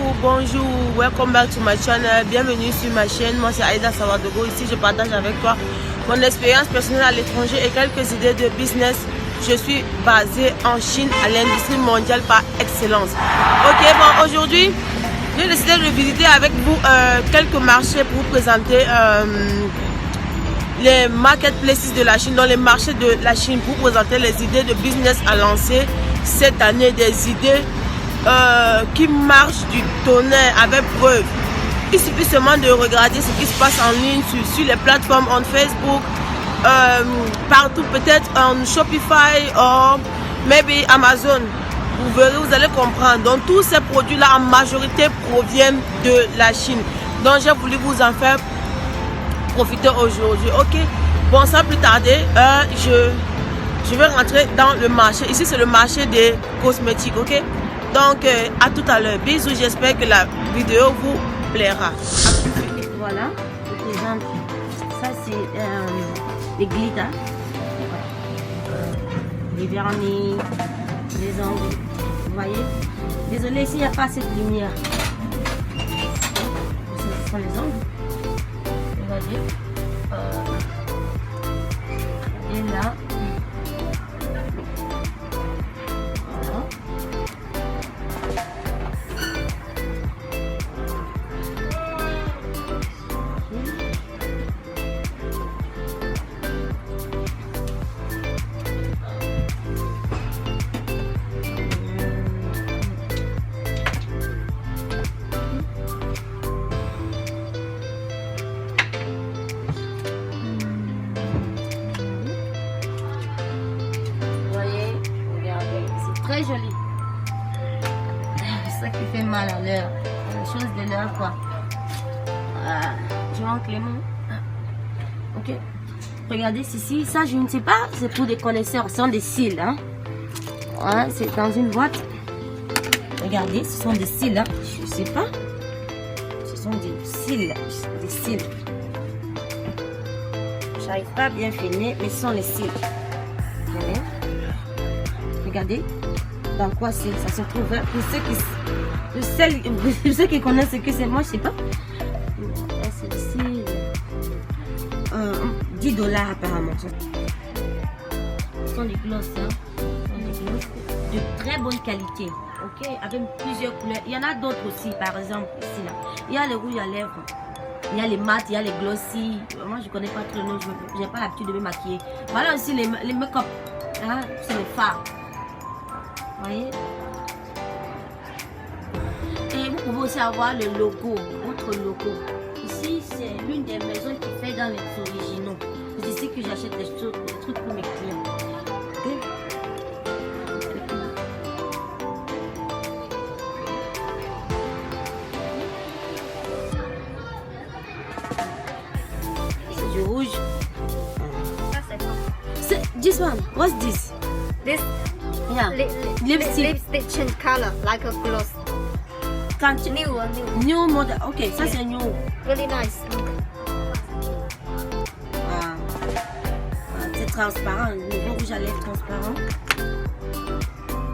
coucou, bonjour, welcome back to my channel, bienvenue sur ma chaîne. Moi c'est Aïda Sawadogo. Ici je partage avec toi mon expérience personnelle à l'étranger et quelques idées de business. Je suis basée en Chine à l'industrie mondiale par excellence. Ok, bon, aujourd'hui j'ai décidé de visiter avec vous quelques marchés pour vous présenter les marketplaces de la Chine, dans les marchés de la Chine, pour présenter les idées de business à lancer cette année, des idées qui marchent du tonnerre avec preuve. Il suffit seulement de regarder ce qui se passe en ligne sur les plateformes, en Facebook, partout, peut-être en Shopify ou maybe Amazon. Vous verrez, vous allez comprendre. Donc tous ces produits-là en majorité proviennent de la Chine. Donc j'ai voulu vous en faire profiter aujourd'hui. Ok, bon, sans plus tarder, je vais rentrer dans le marché. Ici c'est le marché des cosmétiques. Ok, donc à tout à l'heure. Bisous, j'espère que la vidéo vous plaira. Voilà, je présente. Ça c'est les glitters, les vernis, les ongles. Vous voyez, désolé s'il n'y a pas assez de lumière. Ce sont les ongles. Regardez, et là, voilà. Très joli. C'est ça qui fait mal à l'heure. La chose de l'heure, quoi. Je manque les mots. Ok. Regardez ceci. Ça, je ne sais pas. C'est pour des connaisseurs. Ce sont des cils. Hein. Ouais, c'est dans une boîte. Regardez, ce sont des cils. Hein. Je ne sais pas. Ce sont des cils. Des cils. J'arrive pas à bien filmer, mais ce sont les cils. Regardez. Dans quoi ça se trouve, pour ceux qui connaissent ce que c'est, moi je sais pas. C'est ici 10 $ apparemment. Ce sont des glosses, hein. De très bonne qualité, ok, avec plusieurs couleurs. Il y en a d'autres aussi, par exemple ici là. Il y a les rouges à lèvres, il y a les mat, il y a les glossy. Moi je connais pas trop le nom, je n'ai pas l'habitude de me maquiller. Voilà aussi les make-up, hein, c'est les fards. Voyez, et vous pouvez aussi avoir le logo, votre logo. Ici, c'est l'une des maisons qui fait dans les originaux. C'est ici que j'achète des trucs pour mes clients. Okay? C'est du rouge. C'est this one. What's this? This. Yeah. Lipstick change color like a gloss. New model. Okay, ça c'est new. Really nice. C'est transparent. Le rouge à lèvres transparent.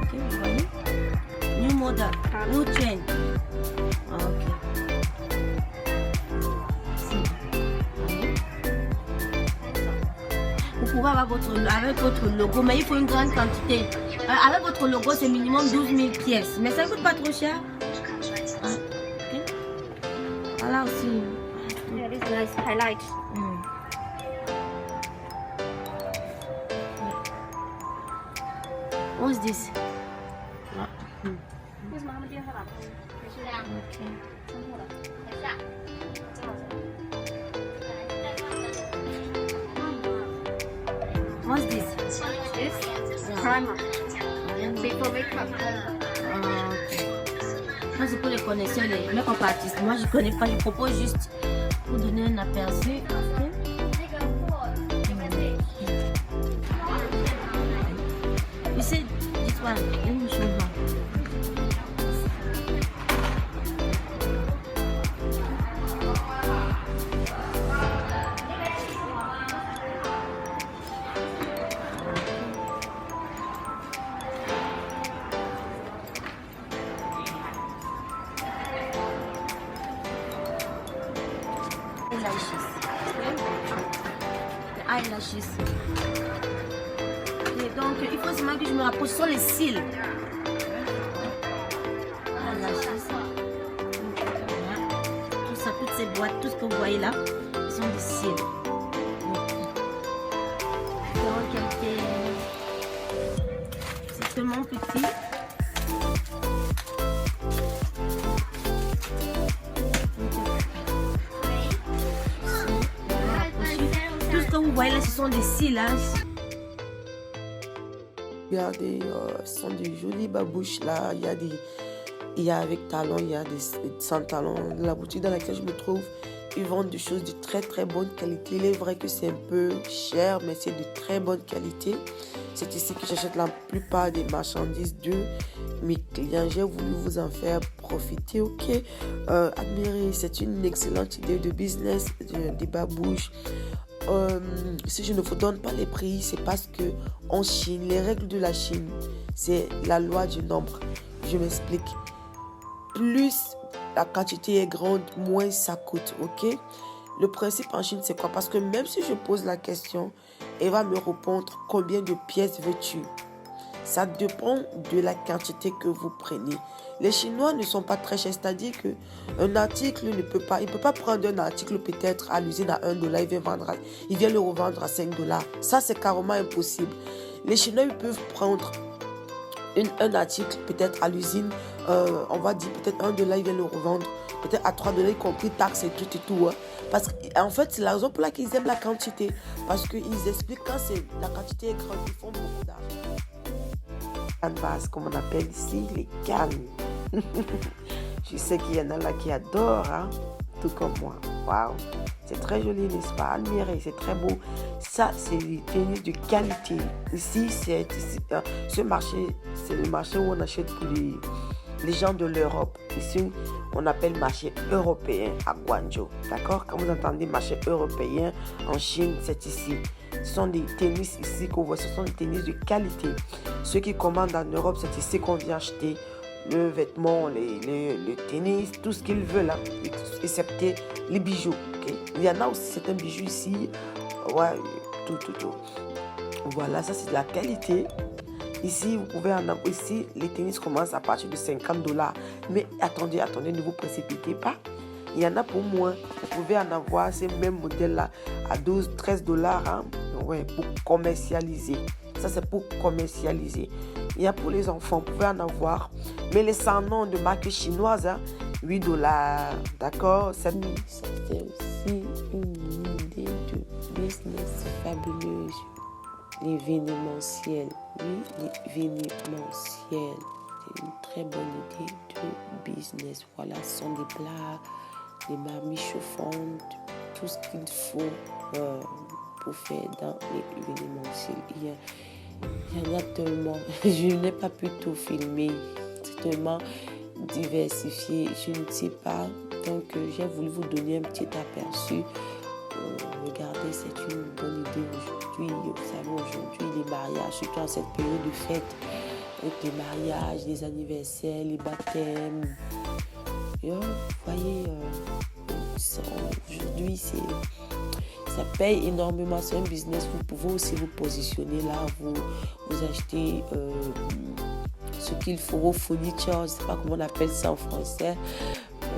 Ok, vous voyez. New model. New trend. Ok. Vous pouvez avoir avec votre logo, mais il faut une grande quantité. Avec votre logo, c'est minimum 12 000 pièces. Mais ça ne coûte pas trop cher. Okay. Voilà aussi. Yeah, this nice highlight. What's this? What's this? This primer. Before makeup. Moi c'est pour les connaisseurs, les make-up artistes. Moi je connais pas, je propose juste pour donner un aperçu. Okay. You see this one? Let me show you. eyelashes. Okay? The eyelashes. Et donc, il faut seulement que je me rapproche. Ce sont les cils. Eyelashes. Tout ça, toutes ces boîtes, tout ce que vous voyez là, ce sont des cils. C'est tellement petit. Tout ce que vous voyez là, ce sont des cils. Hein. Regardez, ce sont des jolies babouches là. Il y a avec talons, il y a des sans talons. La boutique dans laquelle je me trouve, ils vendent des choses de très très bonne qualité. Il est vrai que c'est un peu cher, mais c'est de très bonne qualité. C'est ici que j'achète la plupart des marchandises de mes clients. J'ai voulu vous en faire profiter, ok? Admirez, c'est une excellente idée de business, des babouches. Si je ne vous donne pas les prix, c'est parce que en Chine, les règles de la Chine, c'est la loi du nombre. Je m'explique. Plus la quantité est grande, moins ça coûte, ok? Le principe en Chine, c'est quoi? Parce que même si je pose la question, elle va me répondre combien de pièces veux-tu? Ça dépend de la quantité que vous prenez. Les Chinois ne sont pas très chers, c'est-à-dire qu'un article il peut pas prendre un article peut-être à l'usine à $1, il vient le revendre à $5. Ça, c'est carrément impossible. Les Chinois, ils peuvent prendre un article peut-être à l'usine, on va dire peut-être $1, ils viennent le revendre peut-être à $3, y compris taxes et tout. Hein. Parce qu'en fait, c'est la raison pour laquelle ils aiment la quantité. Parce qu'ils expliquent quand la quantité est grande, ils font beaucoup d'argent. Canvas, comme on appelle ici, les cannes. Je sais qu'il y en a là qui adorent, hein, tout comme moi. Waouh, c'est très joli, n'est-ce pas? Admirez, c'est très beau. Ça, c'est des tennis de qualité. Ici, ce marché, c'est le marché où on achète pour les gens de l'Europe. Ici, on appelle marché européen à Guangzhou. D'accord? Quand vous entendez marché européen en Chine, c'est ici. Ce sont des tennis ici qu'on voit. Ce sont des tennis de qualité. Ceux qui commandent en Europe, c'est ici qu'on vient acheter le vêtement, le tennis, tout ce qu'ils veulent, hein, excepté les bijoux. Okay? Il y en a aussi certains bijoux ici. Ouais, tout. Voilà, ça c'est de la qualité. Ici, vous pouvez en avoir. Ici, les tennis commencent à partir de $50. Mais attendez, ne vous précipitez pas. Il y en a pour moins. Vous pouvez en avoir ces mêmes modèles-là à $12-13. Hein? Ouais, pour commercialiser. Ça, c'est pour commercialiser. Il y a pour les enfants, vous pouvez en avoir. Mais les sans nom de marque chinoise, hein? $8. D'accord? Ça fait aussi une idée de business fabuleuse. L'événementiel. Oui, l'événementiel. C'est une très bonne idée de business. Voilà, ce sont des plats, des marmites chauffantes, tout ce qu'il faut pour faire dans l'événementiel. Il y en a tellement. Je n'ai pas pu tout filmer. C'est tellement diversifié. Je ne sais pas. Donc, j'ai voulu vous donner un petit aperçu. Regardez, c'est une bonne idée aujourd'hui. Vous savez, aujourd'hui, les mariages, surtout en cette période de fête, avec les mariages, les anniversaires, les baptêmes. Et, vous voyez, aujourd'hui, ça paye énormément. C'est un business. Vous pouvez aussi vous positionner là, vous achetez ce qu'il faut, vos fournitures, je ne sais pas comment on appelle ça en français.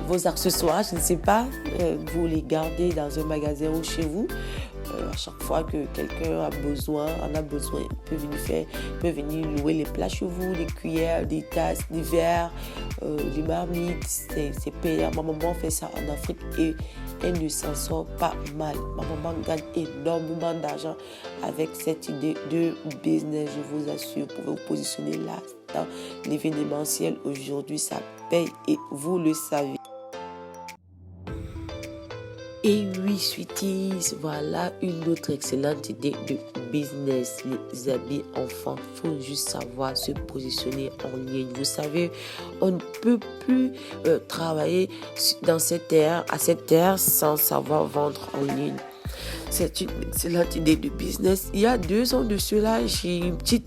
Vos accessoires, je ne sais pas, vous les gardez dans un magasin ou chez vous. À chaque fois que quelqu'un en a besoin, il peut venir louer les plats chez vous, les cuillères, des tasses, des verres, les marmites. C'est payant. Ma maman fait ça en Afrique et elle ne s'en sort pas mal. Ma maman gagne énormément d'argent avec cette idée de business, je vous assure. Vous pouvez vous positionner là dans l'événementiel. Aujourd'hui, ça paye et vous le savez. Et oui, sweeties, voilà une autre excellente idée de business. Les habits enfants, il faut juste savoir se positionner en ligne. Vous savez, on ne peut plus travailler à cette ère sans savoir vendre en ligne. C'est une excellente idée de business. Il y a 2 ans de cela, j'ai une petite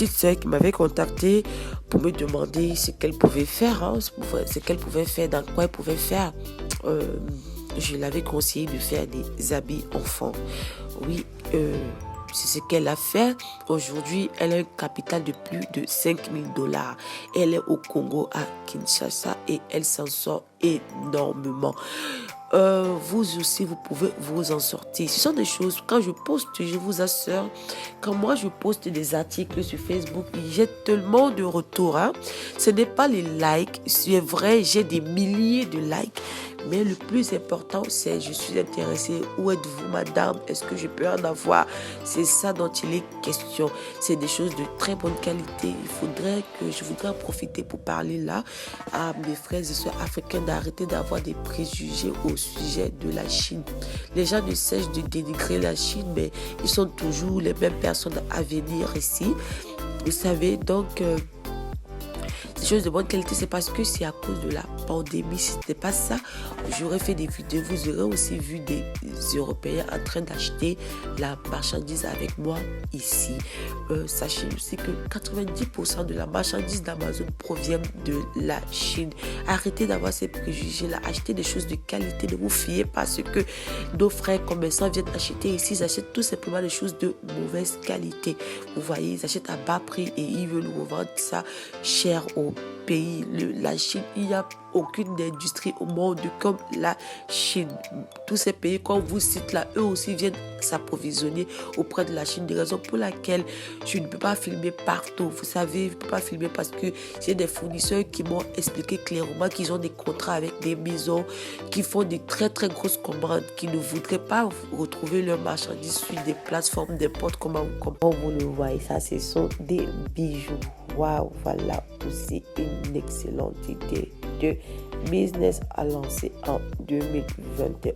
sœur qui m'avait contacté pour me demander ce qu'elle pouvait faire, ce qu'elle pouvait faire, dans quoi elle pouvait faire. je l'avais conseillé de faire des habits enfants. Oui, c'est ce qu'elle a fait. Aujourd'hui, elle a un capital de plus de 5 000 $. Elle est au Congo, à Kinshasa, et elle s'en sort énormément. Vous aussi, vous pouvez vous en sortir. Ce sont des choses, quand je poste, je vous assure, quand moi je poste des articles sur Facebook, j'ai tellement de retours. Ce n'est pas les likes, c'est vrai, j'ai des milliers de likes. Mais le plus important, c'est je suis intéressée. Où êtes-vous, madame? Est-ce que je peux en avoir? C'est ça dont il est question. C'est des choses de très bonne qualité. Je voudrais en profiter pour parler là à mes frères et sœurs africains d'arrêter d'avoir des préjugés au sujet de la Chine. Les gens ne cessent de dénigrer la Chine, mais ils sont toujours les mêmes personnes à venir ici. Vous savez, donc... des choses de bonne qualité, c'est parce que c'est à cause de la pandémie. Si ce n'était pas ça, j'aurais fait des vidéos. Vous aurez aussi vu des Européens en train d'acheter la marchandise avec moi ici. Sachez aussi que 90% de la marchandise d'Amazon provient de la Chine. Arrêtez d'avoir ces préjugés-là. Achetez des choses de qualité. Ne vous fiez pas à ce que nos frères commerçants viennent acheter ici. Ils achètent tout simplement des choses de mauvaise qualité. Vous voyez, ils achètent à bas prix et ils veulent nous revendre ça cher au pays. La Chine, il n'y a aucune industrie au monde comme la Chine. Tous ces pays qu'on vous cite là, eux aussi viennent s'approvisionner auprès de la Chine. Des raisons pour lesquelles je ne peux pas filmer partout. Vous savez, je ne peux pas filmer parce que j'ai des fournisseurs qui m'ont expliqué clairement qu'ils ont des contrats avec des maisons qui font des très très grosses commandes, qui ne voudraient pas retrouver leurs marchandises sur des plateformes n'importe comment vous le voyez. Ça, ce sont des bijoux. Waouh, voilà aussi une excellente idée de business à lancer en 2021.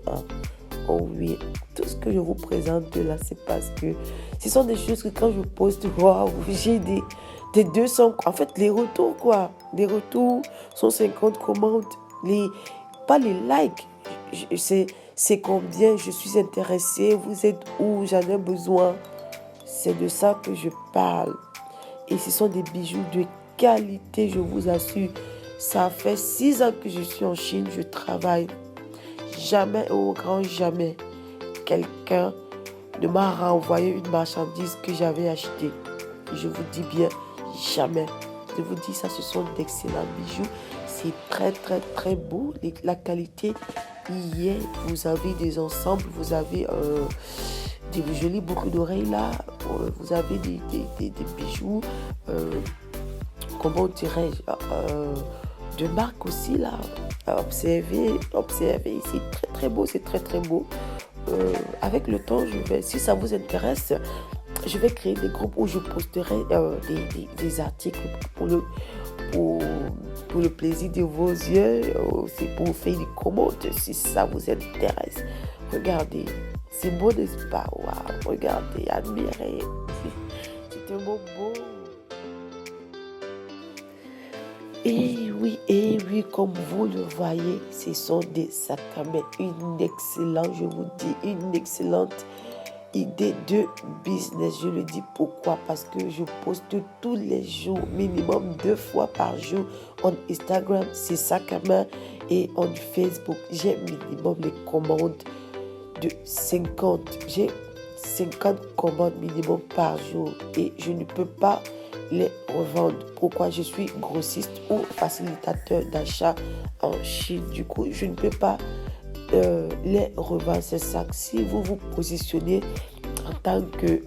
Oh oui, tout ce que je vous présente là, c'est parce que ce sont des choses que quand je poste, waouh, j'ai des 200, en fait les retours quoi, les retours sont 50 commandes, pas les likes, c'est combien je suis intéressée, vous êtes où, j'en ai besoin, c'est de ça que je parle. Et ce sont des bijoux de qualité, je vous assure. Ça fait 6 ans que je suis en Chine, je travaille. Jamais, au grand jamais, quelqu'un ne m'a renvoyé une marchandise que j'avais achetée. Je vous dis bien, jamais. Je vous dis ça, ce sont d'excellents bijoux. C'est très, très, très beau. La qualité y est. Vous avez des ensembles, vous avez... des jolies boucles d'oreilles là, vous avez des bijoux, comment dirais-je, de marque aussi là, observez, c'est très très beau, c'est très très beau. Avec le temps, si ça vous intéresse, je vais créer des groupes où je posterai des articles pour le plaisir de vos yeux, c'est pour vous faire des commandes si ça vous intéresse. Regardez. C'est beau, n'est-ce pas? Waouh, regardez, admirez. C'est un mot beau. Et oui, comme vous le voyez, ce sont des sacs à main. Je vous dis, une excellente idée de business. Je le dis pourquoi? Parce que je poste tous les jours, minimum 2 fois par jour, en Instagram, ces sacs à main, et en Facebook. J'ai minimum les commandes de 50. J'ai 50 commandes minimum par jour et je ne peux pas les revendre. Pourquoi? Je suis grossiste ou facilitateur d'achat en Chine. Du coup, je ne peux pas les revendre ces sacs. Si vous vous positionnez en tant que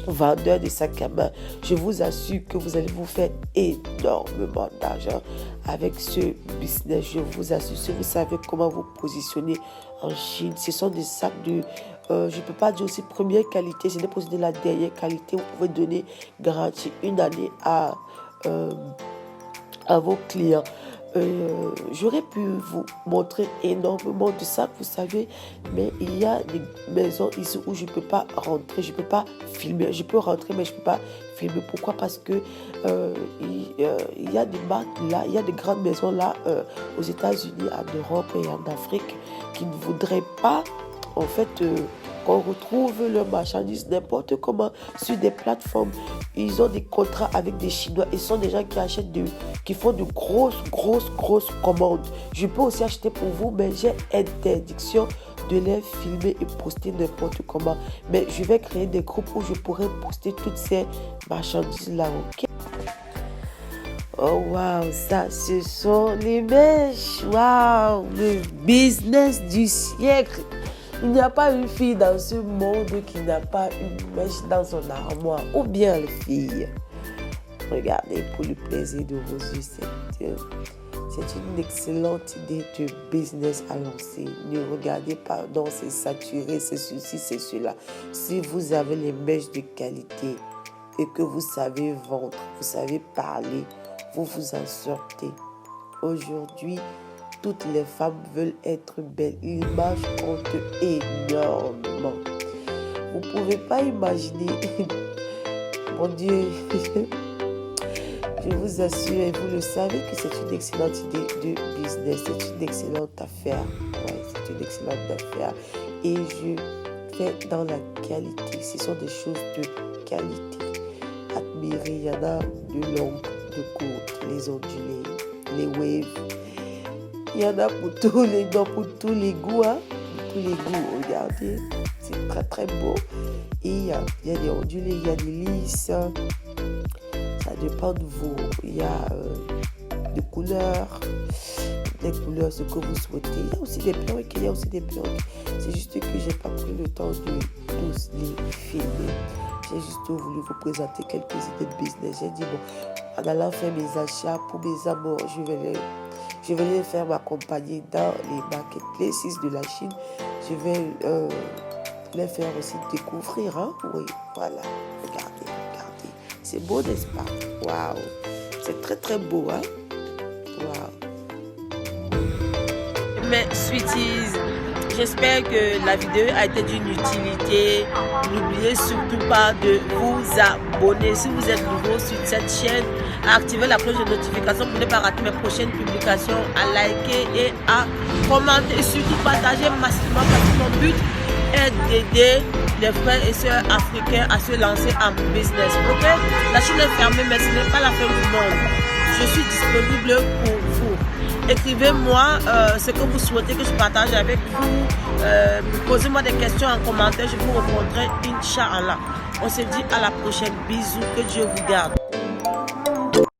vendeur de sacs à main, je vous assure que vous allez vous faire énormément d'argent avec ce business. Je vous assure, si vous savez comment vous positionner en Chine, ce sont des sacs de je ne peux pas dire aussi première qualité, je n'ai pas de la dernière qualité. Vous pouvez donner garantie 1 année à vos clients. J'aurais pu vous montrer énormément de ça, vous savez, mais il y a des maisons ici où je ne peux pas rentrer, je ne peux pas filmer. Je peux rentrer, mais je ne peux pas filmer. Pourquoi? Parce que il y a des marques là, il y a des grandes maisons là aux États-Unis, en Europe et en Afrique qui ne voudraient pas en fait qu'on retrouve leurs marchandises n'importe comment sur des plateformes. Ils ont des contrats avec des Chinois et sont des gens qui achètent qui font de grosses commandes. Je peux aussi acheter pour vous, mais j'ai interdiction de les filmer et poster n'importe comment. Mais je vais créer des groupes où je pourrai poster toutes ces marchandises-là, ok? Oh waouh, ça, ce sont les mèches. Waouh, le business du siècle. Il n'y a pas une fille dans ce monde qui n'a pas une mèche dans son armoire. Ou bien les filles. Regardez, pour le plaisir de vos yeux, c'est une excellente idée de business à lancer. Ne regardez pas, non, c'est saturé, c'est ceci, c'est cela. Si vous avez les mèches de qualité et que vous savez vendre, vous savez parler, vous vous en sortez. Aujourd'hui, toutes les femmes veulent être belles. L'image compte énormément. Vous ne pouvez pas imaginer. Mon Dieu. Je vous assure, et vous le savez, que c'est une excellente idée de business. C'est une excellente affaire. Ouais, c'est une excellente affaire. Et je fais dans la qualité. Ce sont des choses de qualité. Admirez, il y en a de longues, de courtes, les ondulés, les waves. Il y en a pour tous les goûts, hein? Pour tous les goûts, regardez. C'est très très beau. Et il y a des ondulés, il y a des lisses. Ça dépend de vous. Il y a des couleurs, ce que vous souhaitez. Il y a aussi des perruques, C'est juste que j'ai pas pris le temps de tous les filmer. J'ai juste voulu vous présenter quelques idées de business. J'ai dit, bon, en allant faire mes achats pour mes amours, je vais les faire m'accompagner dans les marketplaces de la Chine. Je vais les faire aussi découvrir. Hein? Oui, voilà. Regardez. C'est beau, n'est-ce pas? Waouh! C'est très, très beau, hein? Waouh! Mes sweeties, j'espère que la vidéo a été d'une utilité. N'oubliez surtout pas de vous abonner. Si vous êtes nouveau sur cette chaîne, à activer la cloche de notification pour ne pas rater mes prochaines publications, à liker et à commenter. Et surtout partager massivement parce que mon but est d'aider les frères et sœurs africains à se lancer en business. Ok? La Chine est fermée, mais ce n'est pas la fin du monde. Je suis disponible pour vous. Écrivez-moi ce que vous souhaitez que je partage avec vous. Posez-moi des questions en commentaire. Je vous répondrai, Inch'Allah. On se dit à la prochaine. Bisous. Que Dieu vous garde.